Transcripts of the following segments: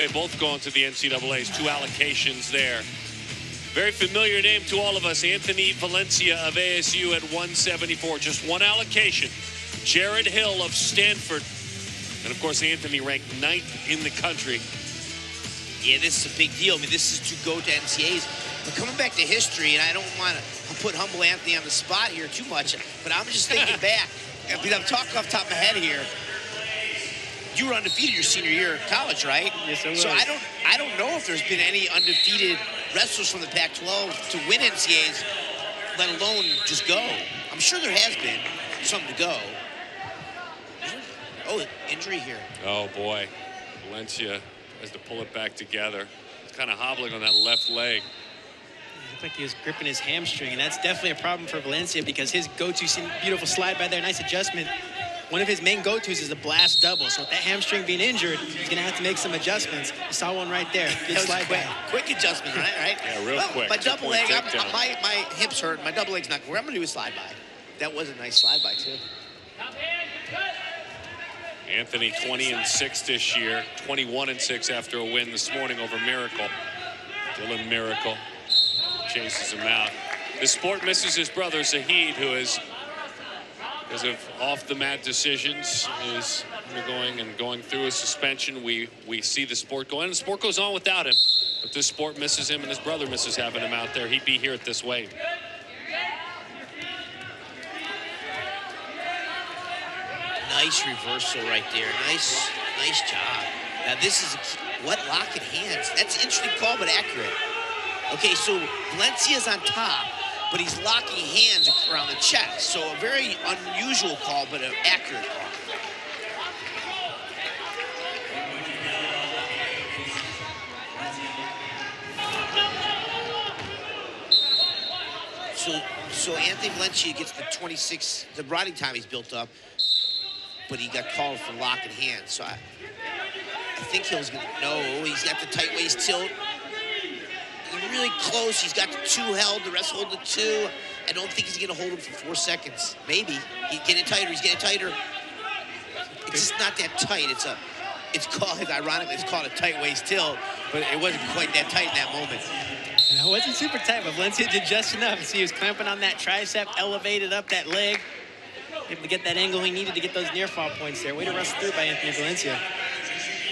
They both going to the NCAA's, 2 allocations there. Very familiar name to all of us, Anthony Valencia of ASU at 174. Just 1 allocation. Jared Hill of Stanford. And, of course, Anthony ranked 9th in the country. Yeah, this is a big deal. I mean, this is to go to NCAAs. But coming back to history, and I don't want to put humble Anthony on the spot here too much, but I'm just thinking back. Because I'm talking off the top of my head here. You were undefeated your senior year of college, right? Yes, I was. So I don't know if there's been any undefeated wrestlers from the Pac-12 to win NCAAs, let alone just go. I'm sure there has been something to go. Oh, injury here. Oh, boy. Valencia has to pull it back together. He's kind of hobbling on that left leg. It looked like he was gripping his hamstring, and that's definitely a problem for Valencia because his go-to, beautiful slide by there, nice adjustment. One of his main go-tos is a blast double. So with that hamstring being injured, he's going to have to make some adjustments. You saw one right there. Good slide quick, by. quick adjustment, right? Yeah, real quick. My double leg, my hips hurt. My double leg's not good. I'm going to do a slide by. That was a nice slide by, too. Anthony 20-6 this year, 21-6 after a win this morning over Miracle. Dylan Miracle chases him out. The sport misses his brother Zahid, who is, because of off-the-mat decisions, is going through a suspension. We see the sport go on, and the sport goes on without him. But this sport misses him, and his brother misses having him out there. He'd be here at this weight. Nice reversal right there. Nice job. Now this is what locking hands. That's an interesting call, but accurate. Okay, so Valencia's on top, but he's locking hands around the chest. So a very unusual call, but an accurate call. So Anthony Valencia gets the 26, the riding time he's built up, but he got called for locking hands. So I think Hill's going to know. He's got the tight waist tilt. He's really close. He's got the 2 held. The rest hold the 2. I don't think he's going to hold him for 4 seconds. Maybe. He's getting tighter. He's getting tighter. It's just not that tight. It's called, ironically, it's called a tight waist tilt, but it wasn't quite that tight in that moment. It wasn't super tight, but Valencia did just enough. See, he was clamping on that tricep, elevated up that leg, able to get that angle he needed to get those near fall points there. Way to wrestle through by Anthony Valencia.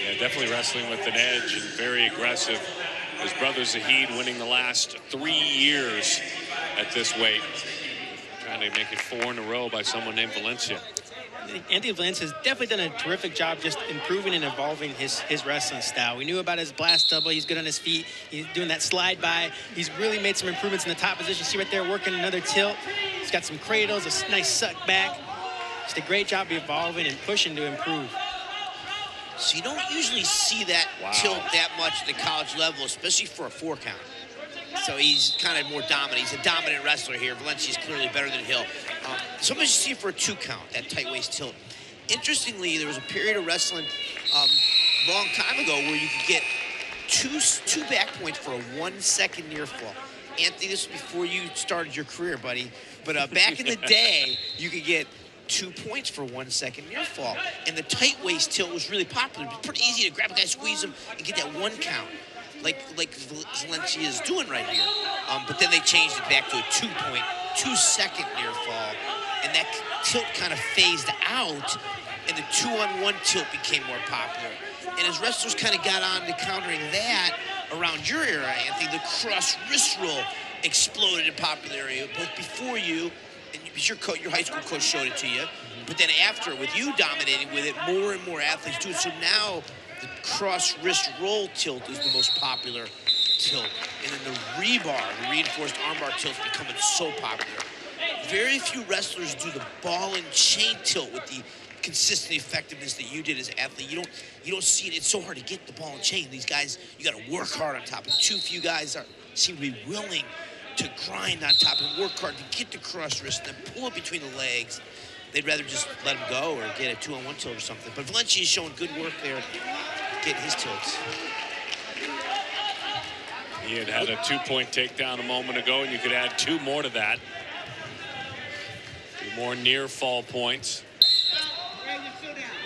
Yeah, definitely wrestling with an edge and very aggressive. His brother Zahid winning the last 3 years at this weight. Trying to make it 4 in a row by someone named Valencia. Anthony Valencia has definitely done a terrific job just improving and evolving his wrestling style. We knew about his blast double. He's good on his feet. He's doing that slide by. He's really made some improvements in the top position. See right there, working another tilt. He's got some cradles, a nice suck back. Just a great job evolving and pushing to improve. So you don't usually see that tilt that much at the college level, especially for a 4 count. So he's kind of more dominant. He's a dominant wrestler here. Valencia's clearly better than Hill. Sometimes you see it for a 2 count, that tight waist tilt. Interestingly, there was a period of wrestling a long time ago where you could get two back points for a 1 second near fall. Anthony, this was before you started your career, buddy. But back in the day, you could get 2 points for 1 second near fall. And the tight waist tilt was really popular. It was pretty easy to grab a guy, squeeze him, and get that 1 count. Like Valencia is doing right here. But then they changed it back to a 2-point, 2 second near fall. And that tilt kind of phased out, and the 2-on-1 tilt became more popular. And as wrestlers kind of got on to countering that around your era, Anthony, the cross wrist roll exploded in popularity, both before you, and because your high school coach showed it to you, but then after, with you dominating with it, more and more athletes do it. So now the cross wrist roll tilt is the most popular tilt. And then the rebar, the reinforced armbar tilt, is becoming so popular. Very few wrestlers do the ball and chain tilt with the consistent effectiveness that you did as an athlete. You don't see it. It's so hard to get the ball and chain. These guys, you got to work hard on top. And too few guys seem to be willing to grind on top and work hard to get the cross wrist and then pull it between the legs. They'd rather just let him go or get a 2-on-1 tilt or something. But Valencia is showing good work there, getting his tilts. He had a 2-point takedown a moment ago, and you could add 2 more to that. 2 more near fall points.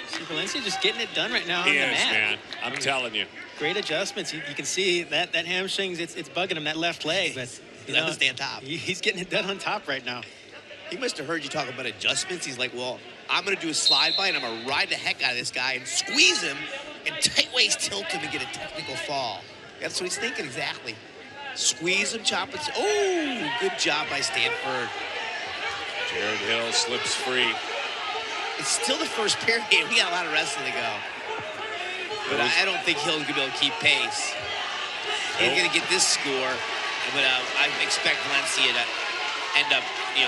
See Valencia just getting it done right now on He the is, mat. man. I'm telling you. great adjustments. You can see that hamstrings, it's bugging him, that left leg. But He's got to stay on top. He's getting it done on top right now. He must have heard you talk about adjustments. He's like, well, I'm going to do a slide by, and I'm going to ride the heck out of this guy and squeeze him and tight waist tilt him and get a technical fall. That's what he's thinking exactly. Squeeze him, chop it. Oh, good job by Stanford. Jared Hill slips free. It's still the first period. We got a lot of wrestling to go. But I don't think Hill's going to be able to keep pace. He's going to get this score. But I expect Valencia to end up,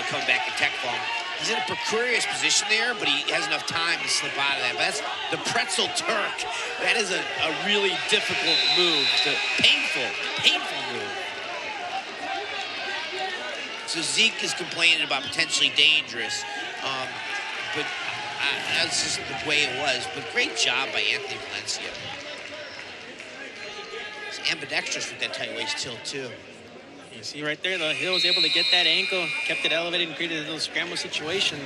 coming back to tech fall. He's in a precarious position there, but he has enough time to slip out of that. But that's the pretzel Turk. That is a really difficult move. It's a painful move. So Zeke is complaining about potentially dangerous, but that's just the way it was. But great job by Anthony Valencia. He's ambidextrous with that tight waist tilt too. You see right there, though, Hill was able to get that ankle, kept it elevated, and created a little scramble situation.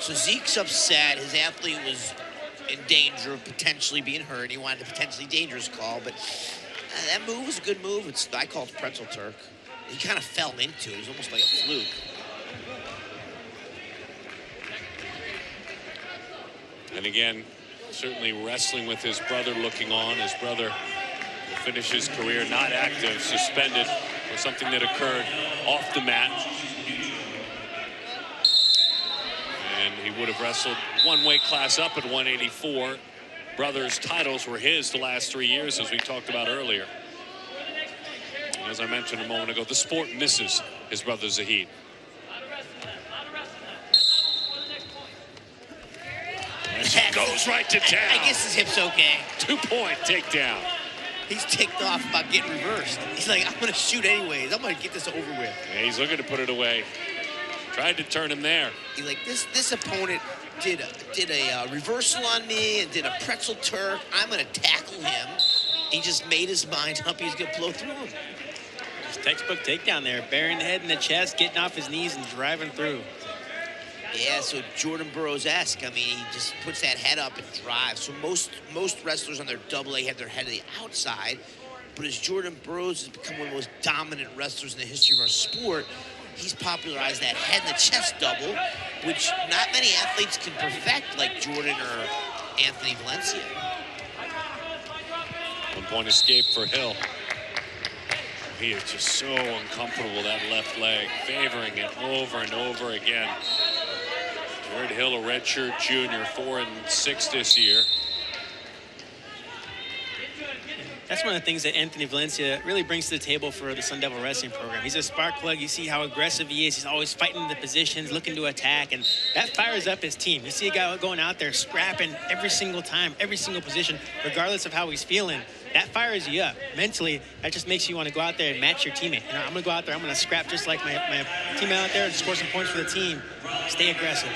So Zeke's upset. His athlete was in danger of potentially being hurt. He wanted a potentially dangerous call, but that move was a good move. I call it pretzel Turk. He kind of fell into it. It was almost like a fluke. And again, certainly wrestling with his brother looking on. His brother will finish his career not active, suspended for something that occurred off the mat. And he would have wrestled one weight class up at 184. Brothers' titles were his the last 3 years, as we talked about earlier. And as I mentioned a moment ago, the sport misses his brother Zahid. Goes right to town. I guess his hip's okay. 2-point takedown. He's ticked off about getting reversed. He's like, I'm going to shoot anyways. I'm going to get this over with. Yeah, he's looking to put it away. Tried to turn him there. He's like, this opponent did a reversal on me and did a pretzel Turk. I'm going to tackle him. He just made his mind up. He's going to blow through him. Just textbook takedown there, burying the head in the chest, getting off his knees and driving through. Yeah, so Jordan Burroughs-esque. I mean, he just puts that head up and drives. So most wrestlers on their double A have their head to the outside. But as Jordan Burroughs has become one of the most dominant wrestlers in the history of our sport, he's popularized that head in the chest double, which not many athletes can perfect like Jordan or Anthony Valencia. 1-point escape for Hill. He is just so uncomfortable with that left leg, favoring it over and over again. Jared Hill, a redshirt junior, 4-6 this year. That's one of the things that Anthony Valencia really brings to the table for the Sun Devil Wrestling program. He's a spark plug. You see how aggressive he is. He's always fighting the positions, looking to attack, and that fires up his team. You see a guy going out there scrapping every single time, every single position, regardless of how he's feeling. That fires you up. Mentally, that just makes you want to go out there and match your teammate. I'm going to go out there, I'm going to scrap just like my teammate out there and score some points for the team. Stay aggressive.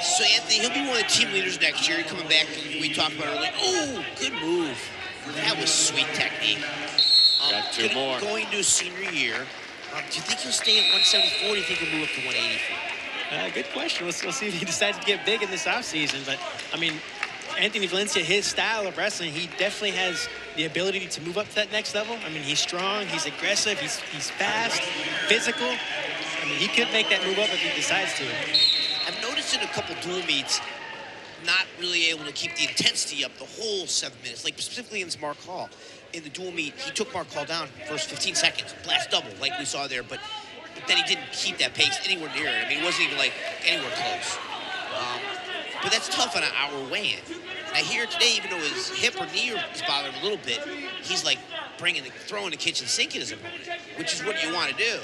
So, Anthony, he'll be one of the team leaders next year. Coming back, we talked about earlier. Oh, good move. That was sweet technique. Got two more. Going to his senior year, do you think he'll stay at 174 or do you think he'll move up to 184? Good question. We'll see if he decides to get big in this offseason. But, I mean, Anthony Valencia, his style of wrestling, he definitely has the ability to move up to that next level. I mean, he's strong, he's aggressive, he's fast, physical. I mean, he could make that move up if he decides to. I've noticed in a couple dual meets, not really able to keep the intensity up the whole 7 minutes, like specifically in this Mark Hall. In the dual meet, he took Mark Hall down first 15 seconds, blast double, like we saw there, but then he didn't keep that pace anywhere near it. I mean, it wasn't even like anywhere close. But that's tough on an hour weigh-in. Now here today, even though his hip or knee is bothering him a little bit, he's like throwing the kitchen sink at his opponent, which is what you want to do.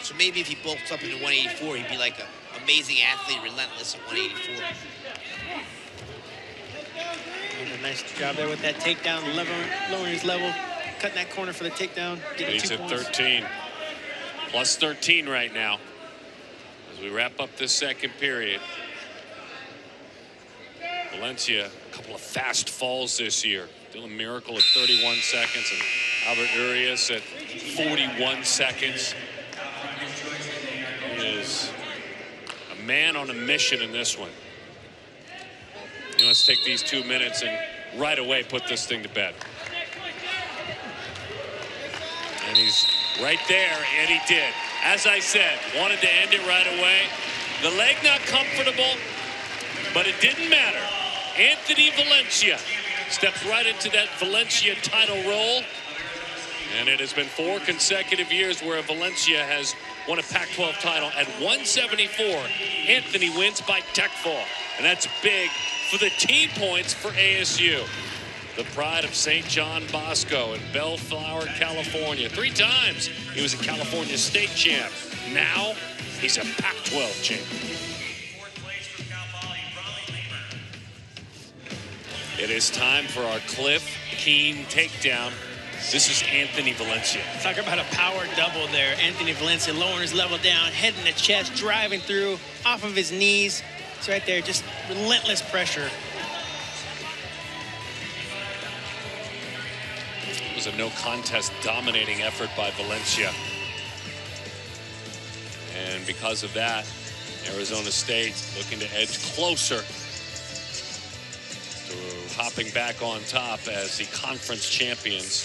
So maybe if he bulks up into 184, he'd be like an amazing athlete, relentless at 184. And a nice job there with that takedown, lowering his level, cutting that corner for the takedown. He's at 13. Plus 13 right now as we wrap up this second period. Valencia, a couple of fast falls this year. Dylan Miracle at 31 seconds and Albert Urias at 41 seconds. He is a man on a mission in this one. let's take these 2 minutes and right away put this thing to bed. And he's right there, and he did. As I said, wanted to end it right away. The leg not comfortable, but it didn't matter. Anthony Valencia steps right into that Valencia title role. And it has been 4 consecutive years where Valencia has won a Pac-12 title. At 174, Anthony wins by tech fall. And that's big for the team points for ASU. The pride of St. John Bosco in Bellflower, California. 3 times he was a California state champ. Now he's a Pac-12 champion. It is time for our Cliff Keen takedown. This is Anthony Valencia. Talk about a power double there. Anthony Valencia lowering his level down, head in the chest, driving through off of his knees. It's right there, just relentless pressure. It was a no contest dominating effort by Valencia. And because of that, Arizona State looking to edge closer to hopping back on top as the conference champions.